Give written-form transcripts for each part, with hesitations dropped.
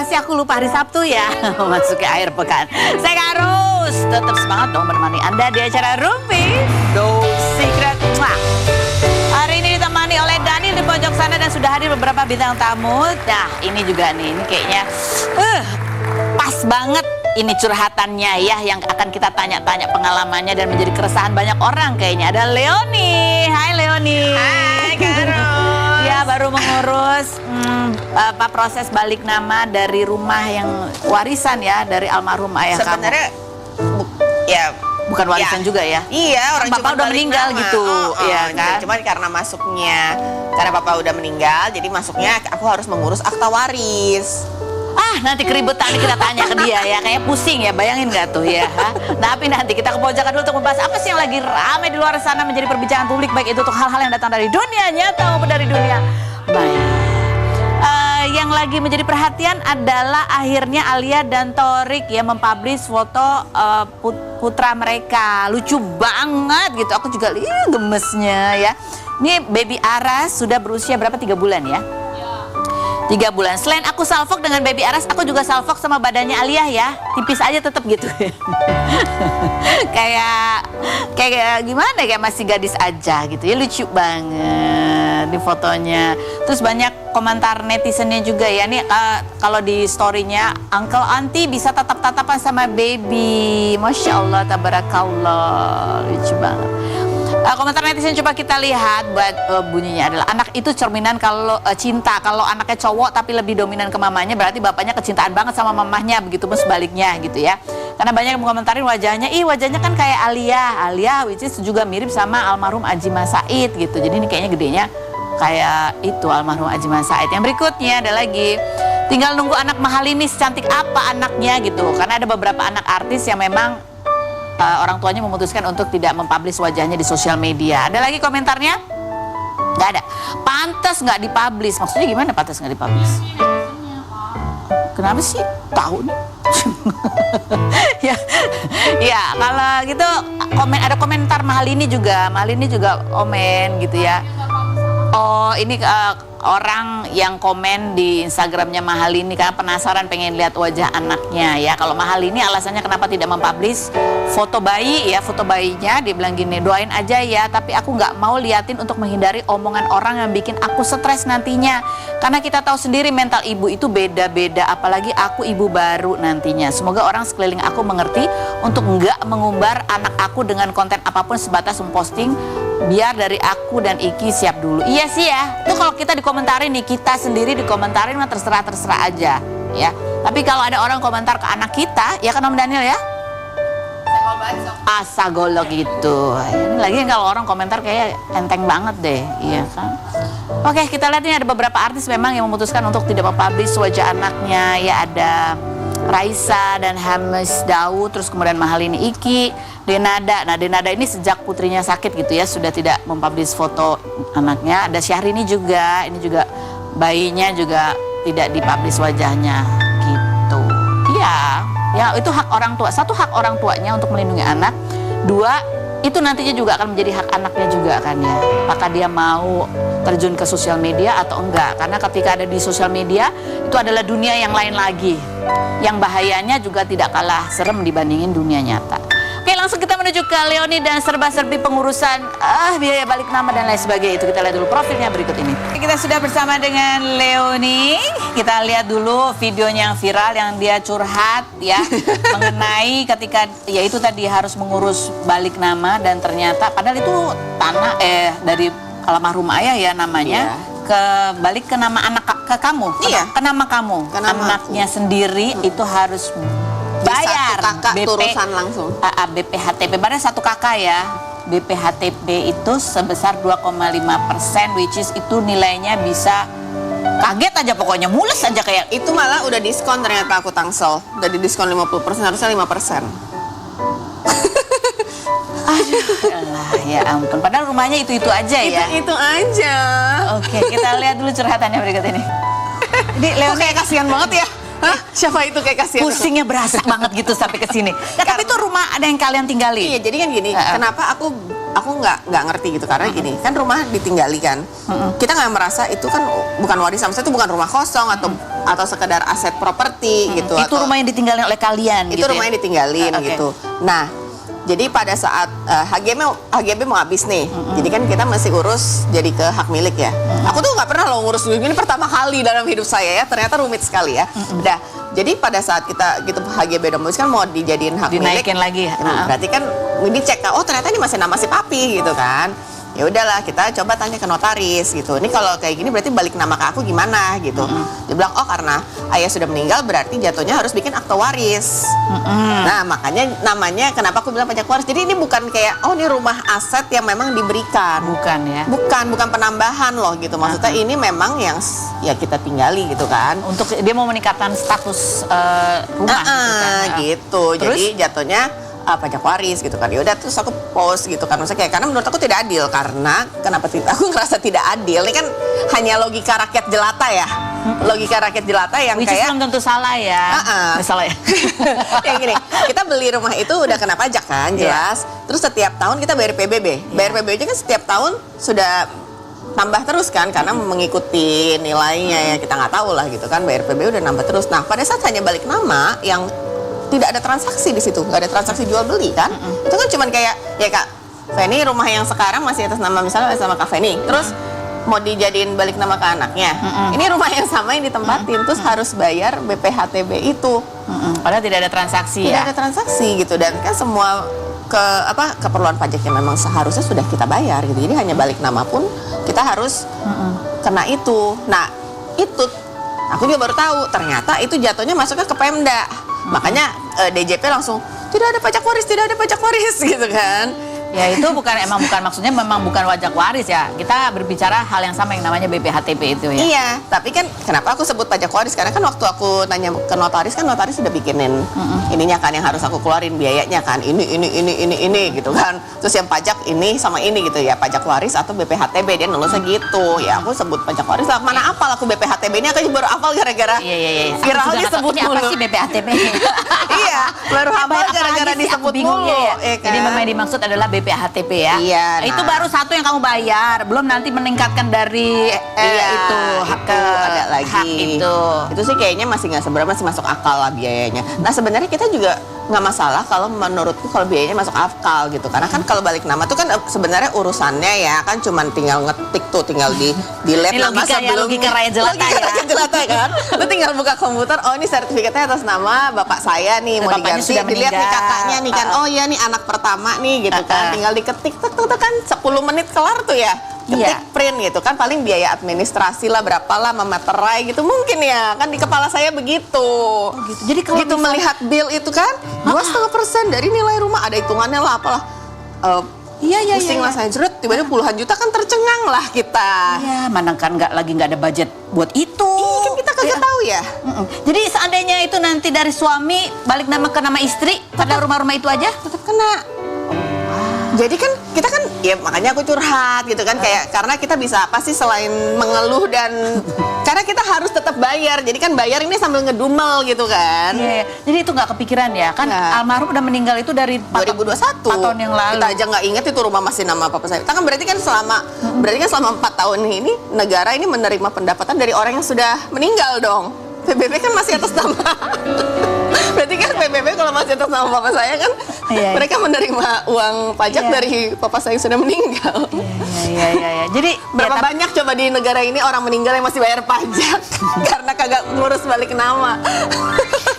kenapa sih aku lupa hari Sabtu ya? Masuki akhir pekan. Saya harus tetap semangat dong menemani Anda di acara Rumpi No Secret. Wah. Hari ini ditemani oleh Daniel di pojok sana dan sudah hadir beberapa bintang tamu. Nah, ini juga nih, ini kayaknya pas banget ini curhatannya ya yang akan kita tanya-tanya pengalamannya dan menjadi keresahan banyak orang kayaknya. Ada Leonie. Hai Leonie. Hai Karo. Ya, baru mengurus proses balik nama dari rumah yang warisan ya dari almarhum ayah kamu. Sebenarnya ya bukan warisan ya, juga ya. Iya, orang Bapak udah meninggal nama. gitu. Iya kan? Cuman karena karena Bapak udah meninggal, jadi masuknya aku harus mengurus akta waris. Nanti keributan kita tanya ke dia ya. Kayak pusing ya, bayangin gak tuh ya. Tapi nanti kita ke pojokan dulu untuk membahas apa sih yang lagi ramai di luar sana menjadi perbincangan publik. Baik itu untuk hal-hal yang datang dari dunia nyata maupun dari dunia baik. Yang lagi menjadi perhatian adalah akhirnya Alia dan Thorik ya mempublish foto putra mereka. Lucu banget gitu. Aku juga lihat gemesnya ya. Ini baby Aras sudah berusia berapa? 3 bulan ya? 3 bulan. Selain aku salfok dengan baby Aras, aku juga salfok sama badannya Alia ya. Tipis aja tetap gitu. kayak gimana, kayak masih gadis aja gitu ya. Lucu banget di fotonya. Terus banyak komentar netizennya juga ya. Nih kalau di story-nya, Uncle Auntie bisa tatap-tatapan sama baby. Masya Allah, tabarakallah. Lucu banget. Komentar netizen coba kita lihat buat bunyinya adalah anak itu cerminan kalau cinta. Kalau anaknya cowok tapi lebih dominan ke mamanya, berarti bapaknya kecintaan banget sama mamahnya, begitu pun sebaliknya gitu ya. Karena banyak yang mengomentarin wajahnya, wajahnya kan kayak Alia which is juga mirip sama almarhum Ajima Said gitu. Jadi ini kayaknya gedenya kayak itu almarhum Ajima Said. Yang berikutnya ada lagi, tinggal nunggu anak Mahalini secantik apa anaknya gitu. Karena ada beberapa anak artis yang memang orang tuanya memutuskan untuk tidak mempublish wajahnya di sosial media. Ada lagi komentarnya? Nggak ada. Pantas nggak dipublish. Maksudnya gimana pantas nggak dipublish? Kenapa sih? Tahu nih. ya kalau gitu ada komentar Mahalini juga komen gitu ya. Oh ini orang yang komen di Instagramnya Mahalini karena penasaran pengen lihat wajah anaknya ya. Kalau Mahalini alasannya kenapa tidak mempublish foto bayi ya, foto bayinya dia bilang gini, doain aja ya, tapi aku nggak mau liatin untuk menghindari omongan orang yang bikin aku stres nantinya. Karena kita tahu sendiri mental ibu itu beda-beda, apalagi aku ibu baru nantinya. Semoga orang sekeliling aku mengerti untuk nggak mengumbar anak aku dengan konten apapun sebatas memposting. Biar dari aku dan Iki siap dulu. Iya sih ya. Itu kalau kita dikomentarin nih, kita sendiri dikomentarin mah terserah aja ya. Tapi kalau ada orang komentar ke anak kita, ya kan Om Daniel ya? Asa golok gitu. Ini lagi kalau orang komentar kayak enteng banget deh, iya kan? Oke, kita lihat ini ada beberapa artis memang yang memutuskan untuk tidak mempublish wajah anaknya. Ya ada Raisa dan Hamis Daud, terus kemudian Mahalini Iki, Denada. Nah Denada ini sejak putrinya sakit gitu ya sudah tidak mempublish foto anaknya. Ada Syahrini juga, ini juga bayinya juga tidak dipublish wajahnya gitu. Ya itu hak orang tua. Satu, hak orang tuanya untuk melindungi anak. Dua, itu nantinya juga akan menjadi hak anaknya juga kan ya. Apakah dia mau terjun ke sosial media atau enggak. Karena ketika ada di sosial media itu adalah dunia yang lain lagi. Yang bahayanya juga tidak kalah serem dibandingin dunia nyata. Oke, langsung kita menuju ke Leonie dan serba-serbi pengurusan biaya balik nama dan lain sebagainya. Itu kita lihat dulu profilnya berikut ini. Kita sudah bersama dengan Leonie. Kita lihat dulu videonya yang viral yang dia curhat ya mengenai ketika ya itu tadi harus mengurus balik nama dan ternyata padahal itu tanah dari almarhum ayah ya namanya. Iya. Balik ke nama anak ke kamu. Iya. Ke nama kamu. Ke nama anaknya aku sendiri itu harus bayar kakak BP, turusan langsung. BPHTP pada satu kakak ya. BPHTP itu sebesar 2,5%, which is itu nilainya bisa kaget aja pokoknya, mules aja kayak. Itu malah udah diskon ternyata aku Tangsel. Udah di diskon 50%, harusnya 5%. Aduh, ya ampun. Padahal rumahnya itu aja ya. Itu aja. Oke, kita lihat dulu curhatannya berikut ini. Ini Leon kayak kasihan banget ya. Hah? Siapa itu kayak kasihan? Pusingnya berasa banget gitu sampai ke sini. Nah, tapi itu rumah ada yang kalian tinggali. Iya, jadi kan gini, kenapa aku aku nggak ngerti gitu karena gini kan rumah ditinggali kan, kita nggak merasa itu kan bukan warisan, maksudnya itu bukan rumah kosong atau sekedar aset properti gitu. Itu atau, rumah yang ditinggalin oleh kalian. itu gitu rumah ya? yang ditinggalin Oke. gitu. Nah, jadi pada saat HGB mau habis nih, jadi kan kita masih urus jadi ke hak milik ya. Aku tuh nggak pernah lo ngurus ini pertama kali dalam hidup saya ya, ternyata rumit sekali ya. Udah, jadi pada saat kita gitu HGB udah habis kan mau dijadiin hak milik. Dinaikin lagi. Berarti kan dicek, oh ternyata ini masih nama si papi gitu kan. Ya udahlah, kita coba tanya ke notaris gitu. Ini kalau kayak gini berarti balik nama ke aku gimana gitu. Dia bilang, oh karena ayah sudah meninggal berarti jatuhnya harus bikin akte waris. Nah makanya namanya kenapa aku bilang pajak waris. Jadi ini bukan kayak, oh ini rumah aset yang memang diberikan. Bukan ya. Bukan penambahan loh gitu. Maksudnya ini memang yang ya kita tinggali gitu kan. Untuk dia mau meningkatkan status rumah gitu kan. Gitu. Terus? Jadi jatuhnya pajak waris gitu kan. Ya udah terus aku post gitu kan. Maksudnya kayak karena menurut aku tidak adil, karena kenapa aku ngerasa tidak adil. Ini kan hanya logika rakyat jelata ya. Logika rakyat jelata yang Which is kayak belum tentu salah ya. Salah ya. yang gini, kita beli rumah itu udah kena pajak kan, jelas. Terus setiap tahun kita bayar PBB. Bayar PBB kan setiap tahun sudah tambah terus kan, karena mengikuti nilainya ya, kita nggak tahu lah gitu kan, bayar PBB udah nambah terus. Nah pada saat hanya balik nama yang tidak ada transaksi di situ, nggak ada transaksi jual beli kan, itu kan cuman kayak ya Kak Feni rumah yang sekarang masih atas nama misalnya sama Kak Feni, terus mau dijadiin balik nama ke anaknya, ini rumah yang sama yang ditempatin, terus harus bayar BPHTB itu. Padahal tidak ada transaksi Tidak ya. ada transaksi gitu, dan kan semua keperluan pajak yang memang seharusnya sudah kita bayar gitu. Jadi hanya balik nama pun kita harus kena itu. Nah itu aku juga baru tahu ternyata itu jatuhnya masuknya ke Pemda. Makanya DJP langsung tidak ada pajak waris gitu kan. Ya itu bukan maksudnya memang bukan pajak waris ya. Kita berbicara hal yang sama yang namanya BPHTB itu ya. Iya, tapi kan kenapa aku sebut pajak waris? Karena kan waktu aku tanya ke notaris kan notaris sudah bikinin ininya kan yang harus aku keluarin biayanya kan. Ini gitu kan. Terus yang pajak ini sama ini gitu ya, pajak waris atau BPHTB, dia nulisnya gitu. Ya aku sebut pajak waris lah. Mana apal aku BPHTB ini, aku baru hafal gara-gara Iya. viralnya sebut Ini apa mulu. sih BPHTB? Iya, baru hafal gara-gara disebut mulu. Ya. Ya kan? Jadi memang yang dimaksud adalah BPHTB ya. Iya, Nah, itu nah. baru satu yang kamu bayar, belum nanti meningkatkan dari itu hak itu ada lagi. hak itu. sih kayaknya masih nggak seberapa, masih masuk akal lah biayanya. Nah sebenarnya kita juga nggak masalah kalau menurutku kalau biayanya masuk akal gitu, karena kan kalau balik nama tuh kan sebenarnya urusannya ya kan cuman tinggal ngetik tuh, tinggal di delete Ini nama logika ya, sebelumnya. logika rakyat jelata Logika ya. rakyat jelata kan. Lu tinggal buka komputer, oh ini sertifikatnya atas nama bapak saya nih, mau Bapaknya diganti, sudah dilihat nih meninggal. kakaknya nih kan, oh iya nih anak pertama nih gitu kan, tinggal diketik tek kan 10 menit kelar tuh ya. Ketik Iya. print gitu kan, paling biaya administrasi lah berapa lah, memeterai gitu mungkin ya kan, di kepala saya begitu. Gitu. Jadi kalau Gitu melihat bill itu kan 2,5% dari nilai rumah, ada hitungannya lah apalah. Iya. Pusing lah saya, jeret tiba-tiba puluhan juta kan tercengang lah kita. Iya, mana kan nggak ada budget buat itu. Kan kita kagak tahu ya. Jadi seandainya itu nanti dari suami balik nama ke nama istri pada rumah-rumah itu aja, Tetap kena. Jadi kan kita kan ya makanya aku curhat gitu kan, kayak karena kita bisa apa sih selain mengeluh dan karena kita harus tetap bayar. Jadi kan bayar ini sambil ngedumel gitu kan. Iya. Jadi itu nggak kepikiran ya kan, Nggak. almarhum udah meninggal itu dari 2021 4 tahun yang lalu. Kita aja nggak inget itu rumah masih nama papa saya. Kan berarti kan selama 4 tahun ini negara ini menerima pendapatan dari orang yang sudah meninggal dong. PBB kan masih atas nama. Berarti kan PBB kalau masih atas nama papa saya kan Iya. mereka menerima uang pajak Iya. dari papa saya yang sudah meninggal. Iya. Jadi Berapa ya, tapi- banyak coba di negara ini orang meninggal yang masih bayar pajak karena kagak ngurus balik nama.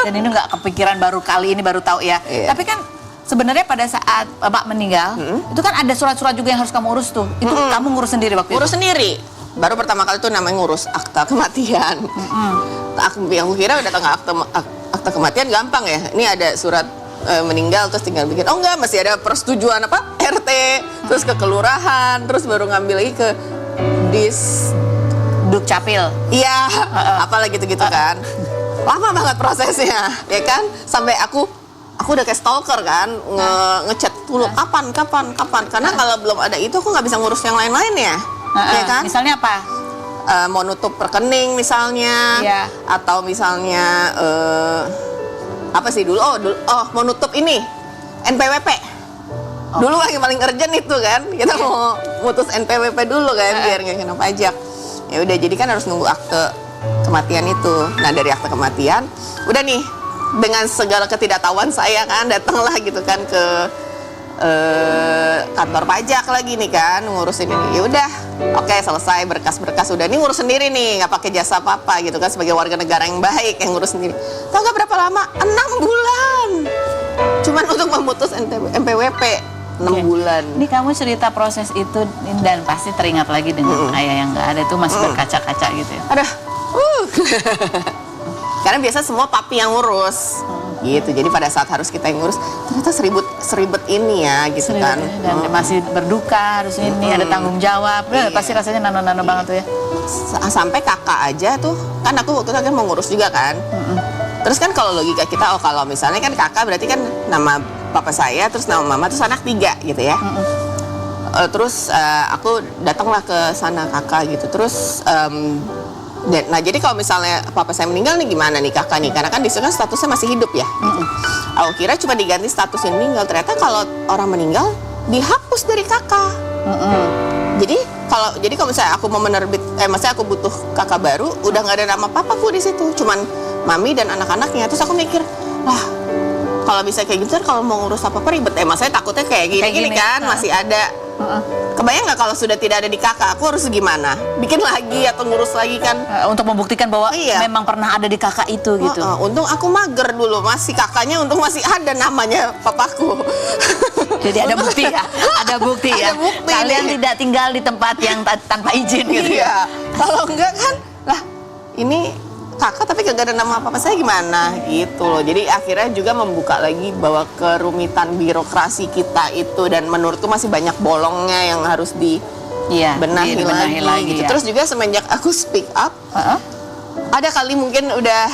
dan ini nggak kepikiran baru kali ini baru tahu ya. Iya. Tapi kan sebenarnya pada saat bapak meninggal, itu kan ada surat-surat juga yang harus kamu urus tuh. Itu kamu ngurus sendiri waktu Ngurus itu. sendiri. Baru pertama kali tuh namanya ngurus akta kematian. Yang aku kira udah tengah akta kematian gampang ya. Ini ada surat meninggal terus tinggal bikin. Oh enggak, masih ada persetujuan apa? RT, terus ke kelurahan, terus baru ngambil lagi ke Dukcapil. Iya, apalah gitu-gitu kan. Lama banget prosesnya, ya kan? Sampai aku udah kayak stalker kan, ngechat dulu kapan. Karena kalau belum ada itu aku nggak bisa ngurus yang lain-lain ya. Ya kan? Misalnya apa? Mau nutup rekening misalnya, Iya. atau misalnya apa sih dulu? Oh mau nutup ini NPWP. Dulu yang paling urgent itu kan, kita mau mutus NPWP dulu kan, biar nggak kena pajak. Ya udah, jadi kan harus nunggu akte kematian itu. Nah dari akte kematian, udah nih dengan segala ketidaktahuan saya kan datanglah gitu kan ke kantor pajak lagi nih kan ngurusin ini. Ya udah, oke, selesai berkas-berkas udah nih ngurus sendiri nih, nggak pakai jasa apa-apa gitu kan, sebagai warga negara yang baik yang ngurus sendiri. Tahu nggak berapa lama? 6 bulan. Cuman untuk memutus NPWP 6 bulan. Ini kamu cerita proses itu dan pasti teringat lagi dengan ayah yang nggak ada itu masih berkaca-kaca gitu ya. Aduh. Karena biasa semua papi yang ngurus. Gitu. Jadi pada saat harus kita yang ngurus, ternyata seribet ini ya gitu kan. Dan masih berduka, harus ini ada tanggung jawab. Pasti rasanya nano-nano banget tuh ya. Sampai kakak aja tuh, kan aku waktu itu kan mau ngurus juga kan. Terus kan kalau logika kita, oh kalau misalnya kan kakak berarti kan nama papa saya, terus nama mama, terus anak 3 gitu ya. Terus aku datanglah ke sana kakak gitu. Terus nah jadi kalau misalnya papa saya meninggal nih gimana nih kakak nih, karena kan di sana statusnya masih hidup ya gitu. Aku kira cuma diganti statusnya meninggal, ternyata kalau orang meninggal dihapus dari kakak. Jadi kalau misalnya aku mau maksudnya aku butuh kakak baru, udah nggak ada nama papaku di situ, cuman mami dan anak-anaknya. Terus aku mikir, lah kalau bisa kayak gitu, kalau mau ngurus apa ribet. Maksudnya takutnya kayak gini kan masih ada. Kebayang nggak kalau sudah tidak ada di kakak, aku harus gimana? Bikin lagi atau ngurus lagi kan? Untuk membuktikan bahwa memang pernah ada di kakak itu gitu. Untung aku mager dulu, masih kakaknya untung masih ada namanya papaku. Jadi ada bukti ya, ada bukti ya. Ada bukti Kalian nih. tidak tinggal di tempat yang tanpa izin gitu ya. Kalau enggak kan, lah ini kakak tapi kagak ada nama papa saya gimana gitu loh. Jadi akhirnya juga membuka lagi bahwa kerumitan birokrasi kita itu, dan menurutku masih banyak bolongnya yang harus dibenahi lagi gitu. Ya. Terus juga semenjak aku speak up, ada kali mungkin udah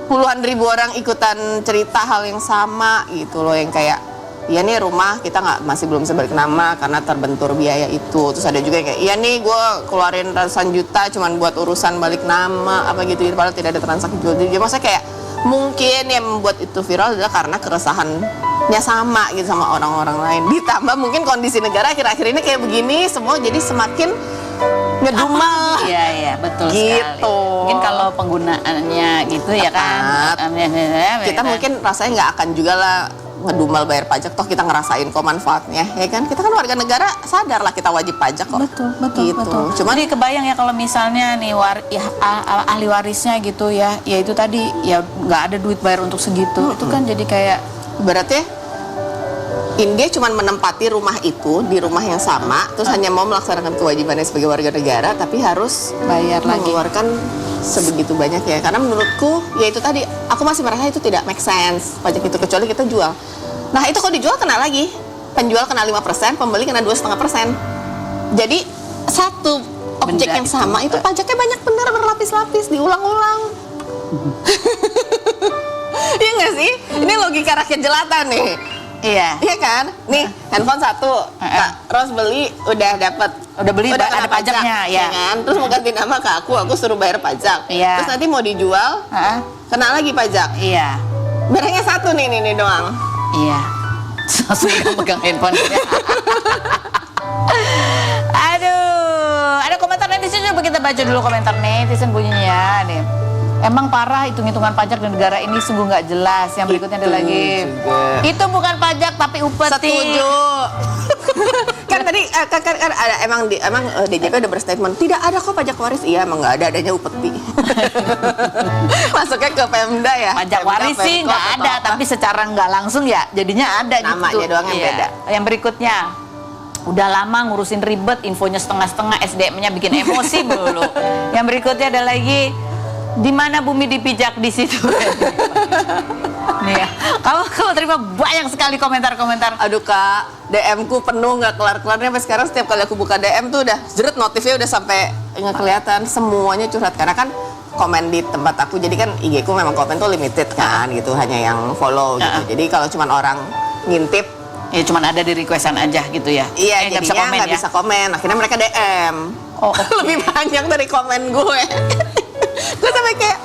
puluhan ribu orang ikutan cerita hal yang sama gitu loh, yang kayak iya nih rumah kita masih belum bisa balik nama karena terbentur biaya itu. Terus ada juga yang kayak, iya nih gue keluarin ratusan juta cuman buat urusan balik nama apa gitu, padahal tidak ada transaksi jual beli. Jadi maksudnya kayak mungkin yang membuat itu viral adalah karena keresahannya sama gitu sama orang-orang lain. Ditambah mungkin kondisi negara akhir-akhir ini kayak begini, semua jadi semakin ngedumel. Iya, betul gitu. sekali. Mungkin kalau penggunaannya gitu ya kan. Kita mungkin rasanya nggak akan juga lah ngedumel bayar pajak, toh kita ngerasain kok manfaatnya ya kan. Kita kan warga negara, sadar lah kita wajib pajak kok. Betul. Cuma jadi kebayang ya kalau misalnya nih ahli warisnya gitu ya itu tadi ya nggak ada duit bayar untuk segitu. Itu kan jadi kayak berarti India cuma menempati rumah itu di rumah yang sama, terus hanya mau melaksanakan kewajibannya sebagai warga negara, tapi harus bayar lagi, mengeluarkan sebegitu banyak ya. Karena menurutku ya itu tadi, aku masih merasa itu tidak make sense pajak itu, kecuali kita jual. Nah itu kalau dijual kena lagi, penjual kena 5%, pembeli kena 2,5%. Jadi satu objek benda yang sama itu pajaknya banyak benar, berlapis-lapis, diulang-ulang. Iya nggak sih? Ini logika rakyat jelata nih. Iya kan? Nih, handphone 1, Kak Ros beli udah beli ada pajaknya ya kan? Terus mau ganti nama ke aku suruh bayar pajak. Iya. Terus nanti mau dijual, kena lagi pajak. Iya. Barangnya 1 nih doang. Iya. Langsung pegang handphone. Aduh, ada komentar netizen, coba kita baca dulu komentar netizen bunyinya nih. Emang parah hitung-hitungan pajak di negara ini sungguh nggak jelas. Yang berikutnya ada lagi. Itu bukan pajak tapi upeti. Setuju. Kan tadi kan ada emang DJP udah berstatement tidak ada kok pajak waris. Iya emang nggak ada, adanya upeti. Masuknya ke Pemda ya. Pajak waris sih nggak ada, tapi secara nggak langsung ya jadinya ada gitu. Namanya doang yang beda. Yang berikutnya. Udah lama ngurusin ribet, infonya setengah-setengah, SDM-nya bikin emosi dulu. Yang berikutnya ada lagi, di mana bumi dipijak di situ. Nih ya, kamu terima banyak sekali komentar-komentar. Aduh Kak, DM-ku penuh nggak kelar-kelarnya sampai sekarang. Setiap kali aku buka DM tuh udah jeret, notifnya udah sampai nggak kelihatan, semuanya curhat. Karena kan komen di tempat aku, jadi kan IG-ku memang komen tuh limited kan gitu, hanya yang follow gitu. Jadi kalau cuma orang ngintip, ya cuman ada di requestan aja gitu ya. Iya, jadinya nggak bisa komen. Akhirnya mereka DM. Lebih banyak dari komen gue. Gue sampai kayak,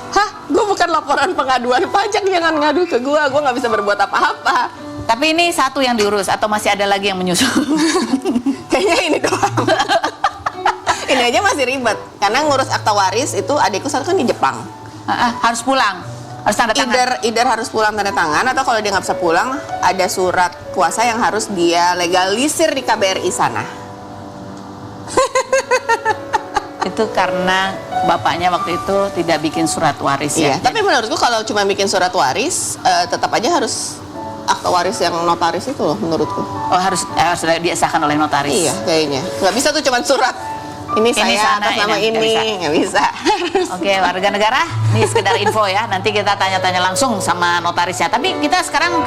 gue bukan laporan pengaduan pajak, jangan ngadu ke gue nggak bisa berbuat apa-apa. Tapi ini satu yang diurus atau masih ada lagi yang menyusul? Kayaknya ini doang. Ini aja masih ribet. Karena ngurus akta waris itu adikku satu kan di Jepang. Harus pulang, harus tanda tangan. Either harus pulang tanda tangan, atau kalau dia nggak bisa pulang, ada surat kuasa yang harus dia legalisir di KBRI sana. Itu karena bapaknya waktu itu tidak bikin surat waris Iya, ya. tapi menurutku kalau cuma bikin surat waris, tetap aja harus akta waris yang notaris itu loh menurutku. Oh harus disahkan oleh notaris. Iya, kayaknya. Nggak bisa tuh cuma surat. Ini saya sana, atas nama ini, nggak bisa. Oke, warga negara, ini sekedar info ya. Nanti kita tanya-tanya langsung sama notarisnya. Tapi kita sekarang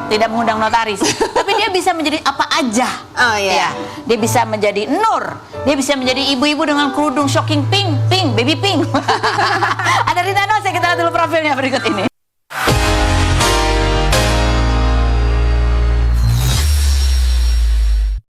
tidak mengundang notaris. Tapi dia bisa menjadi apa aja. Oh iya. Ya, dia bisa menjadi Nur. Dia bisa menjadi ibu-ibu dengan kerudung shocking pink, baby pink. Ada Rita Nose, kita lihat dulu profilnya berikut ini.